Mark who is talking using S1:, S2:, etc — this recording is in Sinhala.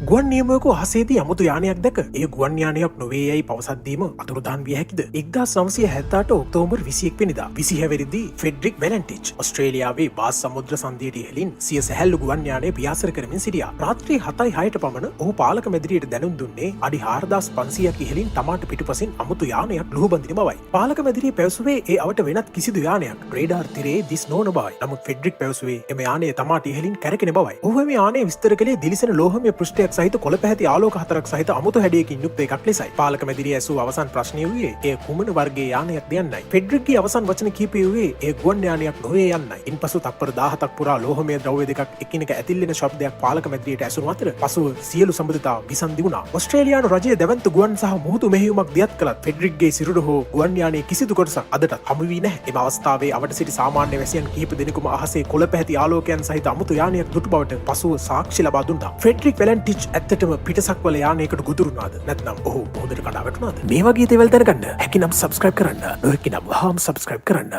S1: ගුවන් නියමුවෙකු අහසේදී අමුතු යානයක් දැක ඒ ගුවන් යානයක් නොවේ යයි පවසද්දීම අතුරුදහන් විය හැකිද? 1978 ඔක්තෝබර් 21 වෙනිදා 26 වෙනිදී ෆෙඩරික් වැලන්ටිච් ඔස්ට්‍රේලියාවේ බාස් සමුද්‍ර සන්ධියට ඉහළින් සිය සැහැල්ලු ගුවන් යානය පියාසර කරමින් සිටියා. රාත්‍රී 7:06ට පමණ ඔහු පාලක මැදිරියට දැනුම් දුන්නේ අඩි 4500ක් ඉහළින් තමාට පිටුපසින් අමුතු යානයක් ලුහුබඳින බවයි. පාලක මැදිරිය පැවසුවේ ඒ අවට වෙනත් කිසිදු යානයක් රේඩාර් තිරේ දිස් නොවන බවයි. නමුත් ෆෙඩරික් පැවසුවේ එම යානය තමාට ඉහළින් කැරකෙන බවයි. ඔහු මේ යානය විස්තර කළේ දිලිසෙන ලෝහමය පෘෂ්ඨයක් සහිත කොළ පැහැති ආලෝක හතරක් සහිත අමුතු හැඩයකින් යුක්ත එකක් ලෙසයි. පාලක මැදිරිය ඇසූ අවසන් ප්‍රශ්නය වූයේ ඒ කුමන වර්ගයේ යානයක්ද යන්නයි. ෆෙඩරික්ගේ අවසන් වචන කීපය වූයේ ඒ ගුවන් යානයක් නොවේ යන්නයි. ඉන්පසු තත්පර 17ක් පුරා ලෝහමය ද්‍රව්‍ය දෙකක් එකිනෙක ඇතිල්ලෙන ශබ්දයක් පාලක මැදිරියට ඇසුණු අතර පසුව සියලු සම්බන්ධතා විසන්දි වුණා. ඔස්ට්‍රේලියානු රජය දැවැන්ත ගුවන් සහ මුහුදු මෙහෙයුමක් දියත් කළත් ෆෙඩරික්ගේ සිරුර හෝ ගුවන් යානයේ කිසිදු කොටසක් අදටත් හමු වී නැහැ. එම අවස්ථාවේ අවට සිටි සාමාන්‍ය වැසියන් කිහිප දෙනෙකුම අහසේ කොළ පැහැති ආලෝකයන් සහිත අමුතු යානයක් දුටු බවට පසුව සාක්ෂි ලබා දුන්නා. ෆෙඩරික් වැලන්ටිච් ඇත්තටම පිටසක්වල යානයකට ගොදුරුනාද නැත්නම් ඔහු මොහොතට කඩා වැටුණාද? මේ වගේ දේවල් දැනගන්න හැකිනම් සබ්ස්ක්‍රයිබ් කරන්න. නොහැකිනම් වහාම සබ්ස්ක්‍රයිබ් කරන්න.